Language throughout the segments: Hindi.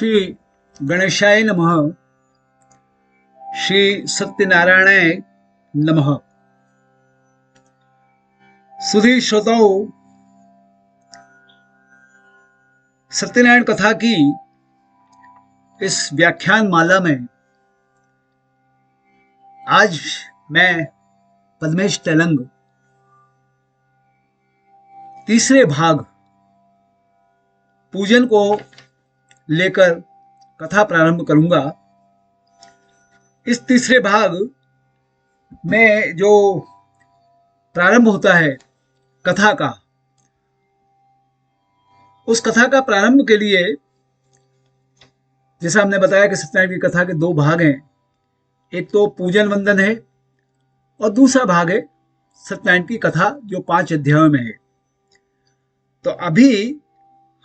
श्री गणेशाय नमः। श्री सत्यनारायणाय नमः। सुधी श्रोताओं, सत्यनारायण कथा की इस व्याख्यान माला में आज मैं पद्मेश तेलंग तीसरे भाग पूजन को लेकर कथा प्रारंभ करूंगा। इस तीसरे भाग में जो प्रारंभ होता है कथा का, उस कथा का प्रारंभ के लिए जैसा हमने बताया कि सत्यनारायण की कथा के दो भाग हैं। एक तो पूजन वंदन है और दूसरा भाग है सत्यनारायण की कथा जो 5 अध्यायों में है। तो अभी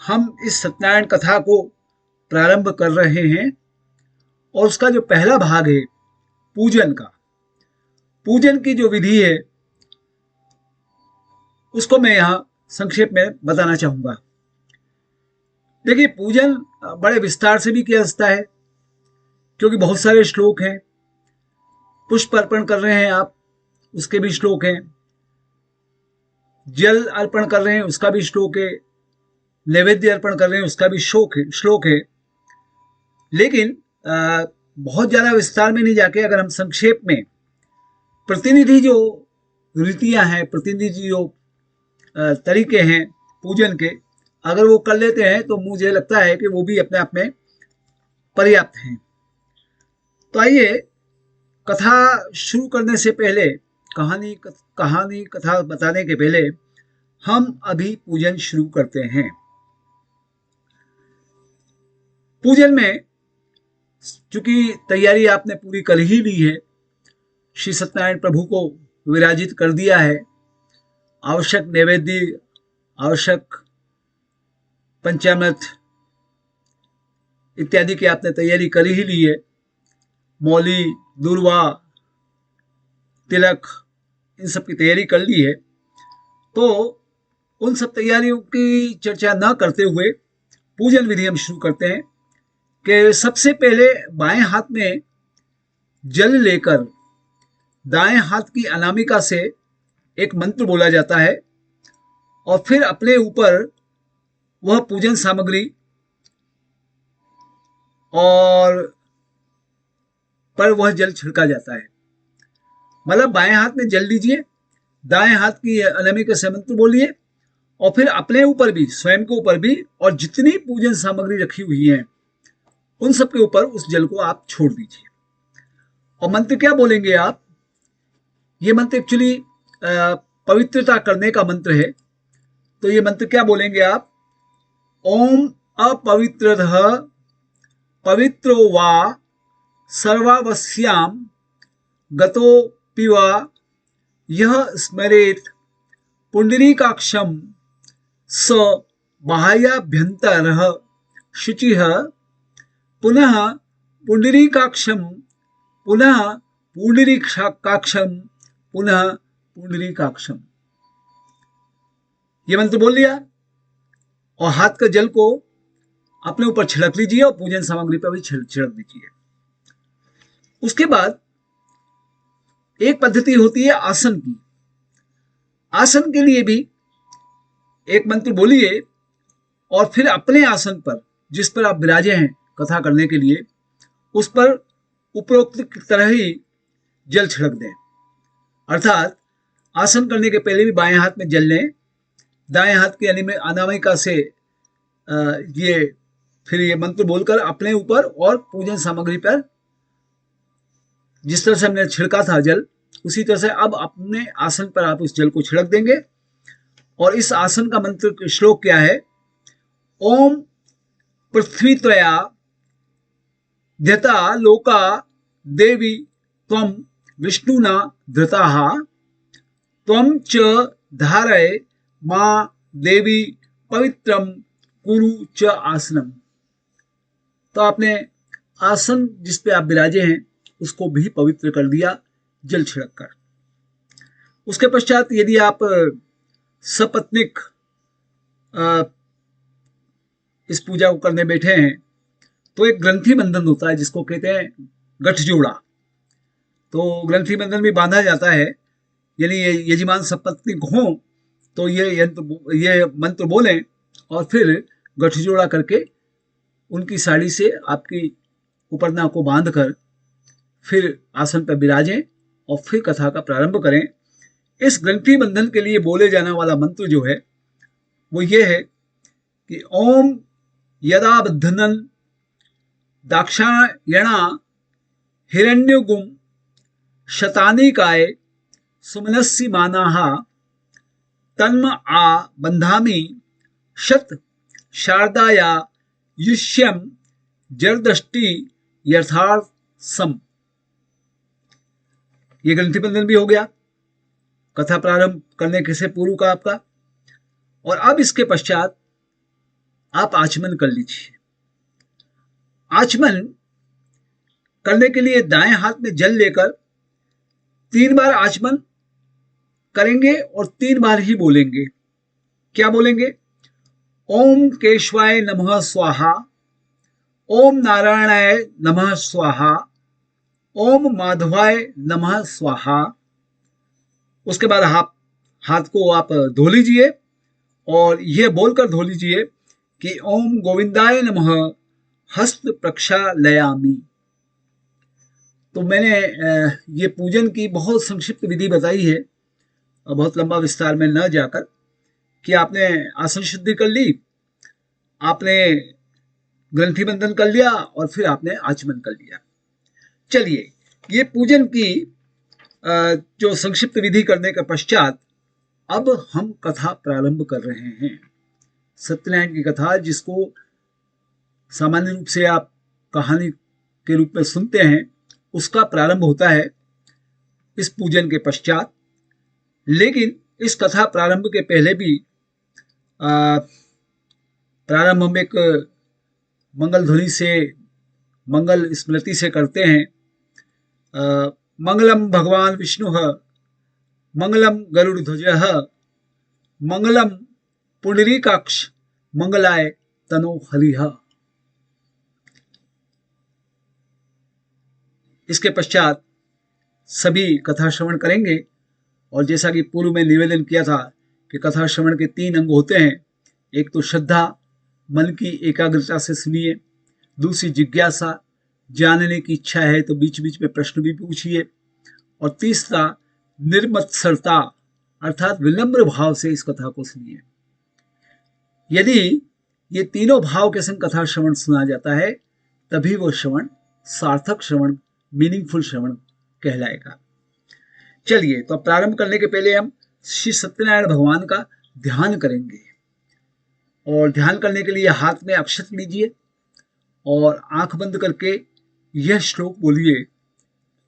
हम इस सत्यनारायण कथा को प्रारंभ कर रहे हैं और उसका जो पहला भाग है पूजन का, पूजन की जो विधि है उसको मैं यहां संक्षेप में बताना चाहूंगा। देखिए, पूजन बड़े विस्तार से भी किया जाता है क्योंकि बहुत सारे श्लोक हैं। पुष्प अर्पण कर रहे हैं आप, उसके भी श्लोक हैं। जल अर्पण कर रहे हैं, उसका भी श्लोक है। नैवेद्य अर्पण कर रहे हैं, उसका भी श्लोक है। लेकिन बहुत ज्यादा विस्तार में नहीं जाके अगर हम संक्षेप में प्रतिनिधि जो रीतियां हैं, प्रतिनिधि जो तरीके हैं पूजन के, अगर वो कर लेते हैं तो मुझे लगता है कि वो भी अपने आप में पर्याप्त हैं। तो आइए, कथा शुरू करने से पहले, कहानी कथा बताने के पहले हम अभी पूजन शुरू करते हैं। पूजन में चूंकि तैयारी आपने पूरी कर ही ली है, श्री सत्यनारायण प्रभु को विराजित कर दिया है, आवश्यक नैवेद्य, आवश्यक पंचामृत इत्यादि की आपने तैयारी कर ही ली है। मौली, दूर्वा, तिलक, इन सब की तैयारी कर ली है। तो उन सब तैयारियों की चर्चा न करते हुए पूजन विधि हम शुरू करते हैं कि सबसे पहले बाएं हाथ में जल लेकर दाएं हाथ की अनामिका से एक मंत्र बोला जाता है और फिर अपने ऊपर वह पूजन सामग्री और पर वह जल छिड़का जाता है। मतलब बाएं हाथ में जल लीजिए, दाएं हाथ की अनामिका से मंत्र बोलिए और फिर अपने ऊपर भी, स्वयं के ऊपर भी, और जितनी पूजन सामग्री रखी हुई है उन सब के ऊपर उस जल को आप छोड़ दीजिए। और मंत्र क्या बोलेंगे आप? ये मंत्र एक्चुअली पवित्रता करने का मंत्र है। तो ये मंत्र क्या बोलेंगे आप? ओम अपवित्रतः पवित्रो वा सर्वावस्याम गतो पिवा यह स्मरेत पुंडरीकाक्षम स बाह्याभ्यंतरः शुचिः पुनः पुंडरीकाक्षम पुनः पुंडरीकाक्षम पुनः पुंडरीकाक्षम। ये मंत्र बोल लिया और हाथ का जल को अपने ऊपर छिड़क लीजिए और पूजन सामग्री पर भी छिड़क दीजिए। उसके बाद एक पद्धति होती है आसन की। आसन के लिए भी एक मंत्र बोलिए और फिर अपने आसन पर, जिस पर आप विराजे हैं कथा करने के लिए, उस पर उपरोक्त की तरह ही जल छिड़क दें। अर्थात आसन करने के पहले भी बाएं हाथ में जल लें, दाएं हाथ की अनामिका से फिर ये मंत्र बोलकर अपने ऊपर और पूजन सामग्री पर जिस तरह से हमने छिड़का था जल, उसी तरह से अब अपने आसन पर आप उस जल को छिड़क देंगे। और इस आसन का मंत्र श्लोक क्या है? ओम पृथ्वीत्रया ध्यता लोका देवी त्वं विष्णुना धृताः त्वं च धारय मां देवी पवित्रम कुरु च आसनम। तो आपने आसन जिस पे आप विराजे हैं उसको भी पवित्र कर दिया जल छिड़क कर। उसके पश्चात यदि आप सपत्निक इस पूजा को करने बैठे हैं तो एक ग्रंथि बंधन होता है जिसको कहते हैं गठजोड़ा। तो ग्रंथि बंधन भी बांधा जाता है, यानी यजमान सपत्नी हो तो ये मंत्र बोलें और फिर गठजोड़ा करके उनकी साड़ी से आपकी उपरना को बांधकर फिर आसन पर विराजें और फिर कथा का प्रारंभ करें। इस ग्रंथि बंधन के लिए बोले जाने वाला मंत्र जो है वो ये है कि ओम यदा बद्धनन दाक्षायणा हिरण्यगुम शतानिकाय सुमनस्सी मानाः तन्म आ बंधामि शत शारदाया युष्यम जरदष्टि यथार्थ सम। ये ग्रंथि बंधन भी हो गया कथा प्रारंभ करने के से पूर्व का आपका। और अब इसके पश्चात आप आचमन कर लीजिए। आचमन करने के लिए दाएं हाथ में जल लेकर 3 बार आचमन करेंगे और 3 बार ही बोलेंगे। क्या बोलेंगे? ओम केशवाय नमः स्वाहा, ओम नारायणाय नमः स्वाहा, ओम माधवाय नमः स्वाहा। उसके बाद आप हाथ को आप धो लीजिए और यह बोलकर धो लीजिए कि ओम गोविंदाय नमः हस्त प्रक्षालयामि। तो मैंने ये पूजन की बहुत संक्षिप्त विधि बताई है, बहुत लंबा विस्तार में न जाकर, कि आपने आसन शुद्धि कर ली, आपने ग्रंथि बंधन कर लिया और फिर आपने आचमन कर लिया। चलिए, ये पूजन की जो संक्षिप्त विधि करने के पश्चात अब हम कथा प्रारंभ कर रहे हैं। सत्यनारायण की कथा, जिसको सामान्य रूप से आप कहानी के रूप में सुनते हैं, उसका प्रारंभ होता है इस पूजन के पश्चात। लेकिन इस कथा प्रारंभ के पहले भी प्रारंभ हम एक मंगल ध्वनि से, मंगल स्मृति से करते हैं। मंगलम भगवान विष्णु, मंगलम गरुड़ध्वज, मंगलम पुंडरीकाक्ष, मंगलाय तनो हरिः। इसके पश्चात सभी कथा श्रवण करेंगे। और जैसा कि पूर्व में निवेदन किया था कि कथा श्रवण के 3 अंग होते हैं। एक तो श्रद्धा, मन की एकाग्रता से सुनिए। दूसरी जिज्ञासा, जानने की इच्छा है तो बीच बीच में प्रश्न भी पूछिए। और तीसरा निर्मत्सरता, अर्थात विनम्र भाव से इस कथा को सुनिए। यदि ये तीनों भाव के संग कथा श्रवण सुना जाता है तभी वो श्रवण सार्थक श्रवण, मीनिंगफुल श्रवण कहलाएगा। चलिए, तो प्रारंभ करने के पहले हम श्री सत्यनारायण भगवान का ध्यान करेंगे। और ध्यान करने के लिए हाथ में अक्षत लीजिए और आंख बंद करके यह श्लोक बोलिए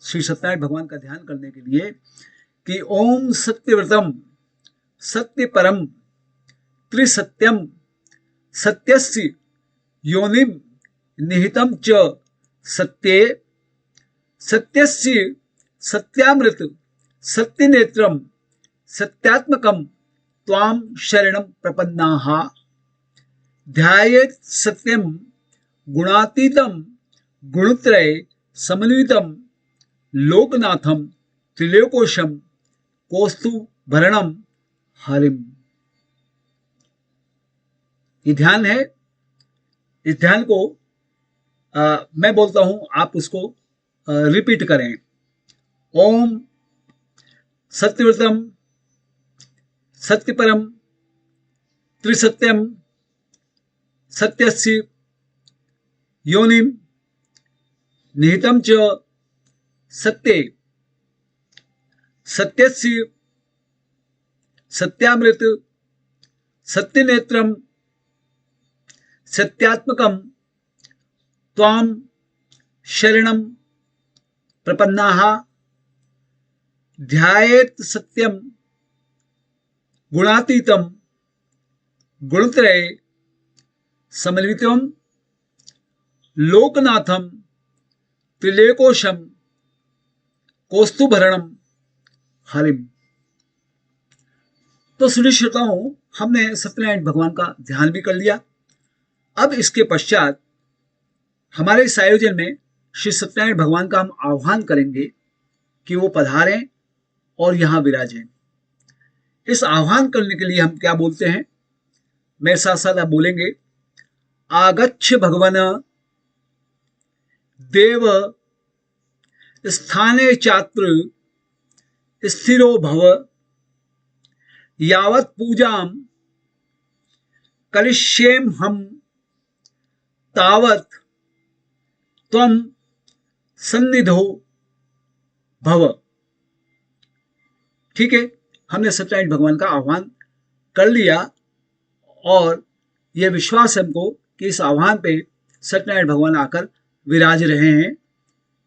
श्री सत्यनारायण भगवान का ध्यान करने के लिए कि ओम सत्यव्रतम सत्य परम त्रिसत्यम सत्यस्य योनिम निहितम च सत्ये सत्यस्य सत्यामृत सत्यनेत्रम सत्यात्मकम त्वाम शरणम प्रपन्नाः ध्यायेत् सत्यम गुणातीतम गुणत्रय समन्वितम लोकनाथम त्रिलोकोशम कौस्तुभरणम हरिम। ये ध्यान है। इस ध्यान को मैं बोलता हूं, आप उसको रिपीट करें। ओम सत्यव्रतम सत्यपरम त्रिसत्यम सत्यस्य योनिम निहितम च सत्ये सत्यस्य सत्यामृत सत्यनेत्रम सत्यात्मकम त्वाम शरणम प्रपन्नाः ध्यायेत् सत्यम गुणातीतम गुणत्रय समन्वितम लोकनाथम त्रिलोकोशम कौस्तुभरणम हरिम। तो सुनिए श्रोताओं, हमने सत्यनारायण भगवान का ध्यान भी कर लिया। अब इसके पश्चात हमारे इस आयोजन में श्री सत्यनारायण भगवान का हम आह्वान करेंगे कि वो पधारें और यहाँ विराजें। इस आह्वान करने के लिए हम क्या बोलते हैं, मेरे साथ साथ आप बोलेंगे, आगच्छ भगवन देव स्थाने चात्र स्थिरो भव यावत् पूजाम करिष्येम हम तावत् त्वं सन्निधो भव। ठीक है, हमने सत्यनारायण भगवान का आह्वान कर लिया और यह विश्वास है हमको कि इस आह्वान पे सत्यनारायण भगवान आकर विराज रहे हैं,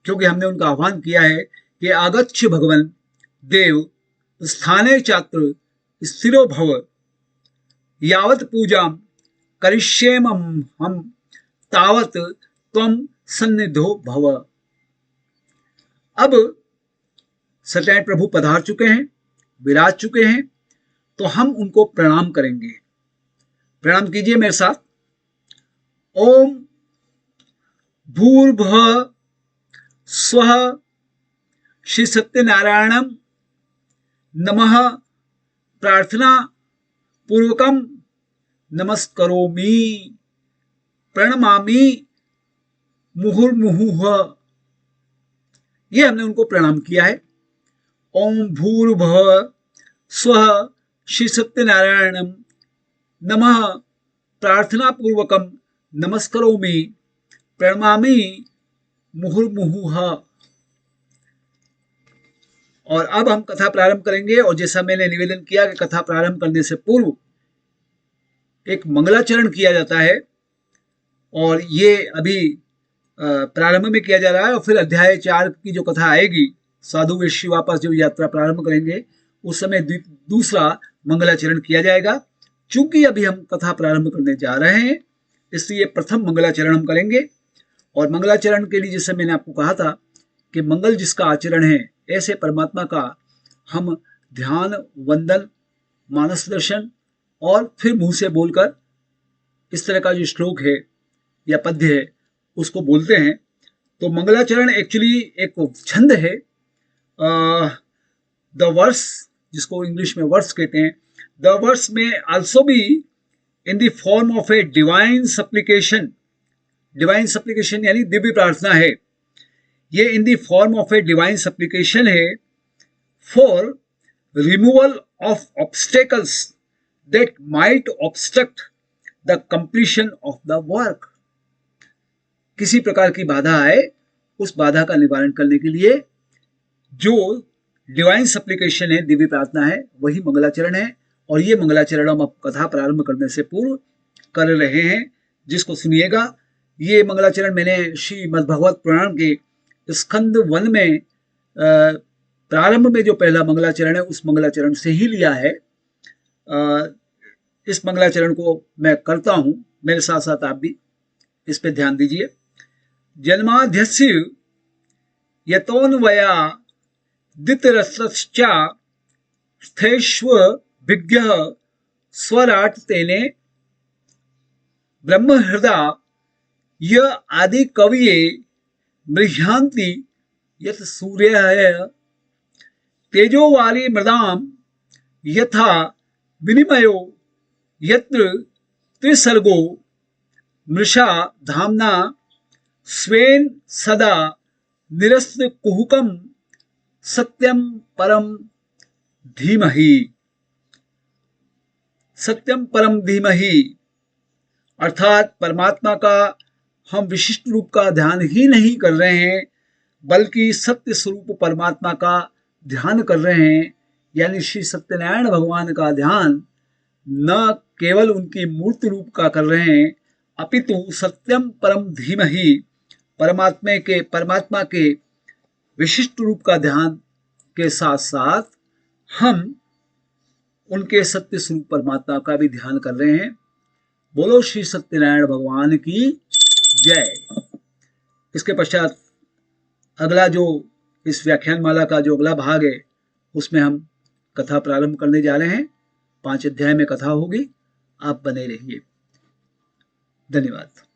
क्योंकि हमने उनका आह्वान किया है कि आगच्छ भगवन देव स्थाने चात्र स्थिरो भव यावत् पूजाम करिष्येम हम तावत् त्वं सन्निधो भव। अब सत्यनारायण प्रभु पधार चुके हैं, विराज चुके हैं, तो हम उनको प्रणाम करेंगे। प्रणाम कीजिए मेरे साथ। ओम भूर्भुवः स्वः श्री सत्यनारायणं नमः प्रार्थना पूर्वकम नमस्करोमि प्रणमामि मुहुर्मुहुः। ये हमने उनको प्रणाम किया है। ओम भूर्भुवः स्वः श्री सत्यनारायणं नमः प्रार्थना पूर्वकम नमस्करोमि प्रणमामि मुहुर्मुहुः। और अब हम कथा प्रारंभ करेंगे, और जैसा मैंने निवेदन किया कि कथा प्रारंभ करने से पूर्व एक मंगलाचरण किया जाता है, और ये अभी प्रारंभ में किया जा रहा है, और फिर अध्याय 4 की जो कथा आएगी, साधु वेश्य वापस जो यात्रा प्रारंभ करेंगे, उस समय दूसरा मंगलाचरण किया जाएगा। चूंकि अभी हम कथा प्रारंभ करने जा रहे हैं, इसलिए प्रथम मंगलाचरण हम करेंगे। और मंगलाचरण के लिए जैसे मैंने आपको कहा था कि मंगल जिसका आचरण है, ऐसे परमात्मा का हम ध्यान, वंदन, मानस दर्शन और फिर मुंह से बोलकर इस तरह का जो श्लोक है या पद्य है उसको बोलते हैं। तो मंगलाचरण एक्चुअली एक छंद है, द वर्स, जिसको इंग्लिश में वर्स कहते हैं। द वर्स में also be in the form of a divine supplication. Divine supplication यानी दिव्य प्रार्थना है। ये in the form of a divine supplication है for removal of obstacles that might obstruct the completion of the work. किसी प्रकार की बाधा आए, उस बाधा का निवारण करने के लिए जो डिवाइन सप्लिकेशन है, दिव्य प्रार्थना है, वही मंगलाचरण है। और ये मंगलाचरण हम कथा प्रारंभ करने से पूर्व कर रहे हैं, जिसको सुनिएगा। ये मंगलाचरण मैंने श्रीमद्भगवत पुराण के स्कंद 1 में प्रारंभ में जो पहला मंगलाचरण है, उस मंगलाचरण से ही लिया है। इस मंगलाचरण को मैं करता हूं, मेरे साथ साथ आप भी इस पे ध्यान दीजिए। जन्माध्यस्य यतोन्वया दितरसश्चा स्थेष्व विज्ञः स्वराट तेने ब्रह्महृदा य आदि कविये मृह्यांति यत सूर्य तेजोवारी मृदाम यथा विनिमयो यत्र त्रिसर्गो मृषा धाम्ना स्वेन सदा निरस्त कुहुकम सत्यम परम धीमहि। सत्यम परम धीमहि अर्थात परमात्मा का हम विशिष्ट रूप का ध्यान ही नहीं कर रहे हैं, बल्कि सत्य स्वरूप परमात्मा का ध्यान कर रहे हैं। यानी श्री सत्यनारायण भगवान का ध्यान न केवल उनकी मूर्ति रूप का कर रहे हैं, अपितु सत्यम परम धीमहि परमात्मा के विशिष्ट रूप का ध्यान के साथ साथ हम उनके सत्य स्वरूप परमात्मा का भी ध्यान कर रहे हैं। बोलो श्री सत्यनारायण भगवान की जय। इसके पश्चात अगला जो इस व्याख्यान माला का जो अगला भाग है, उसमें हम कथा प्रारंभ करने जा रहे हैं। 5 अध्याय में कथा होगी, आप बने रहिए। धन्यवाद।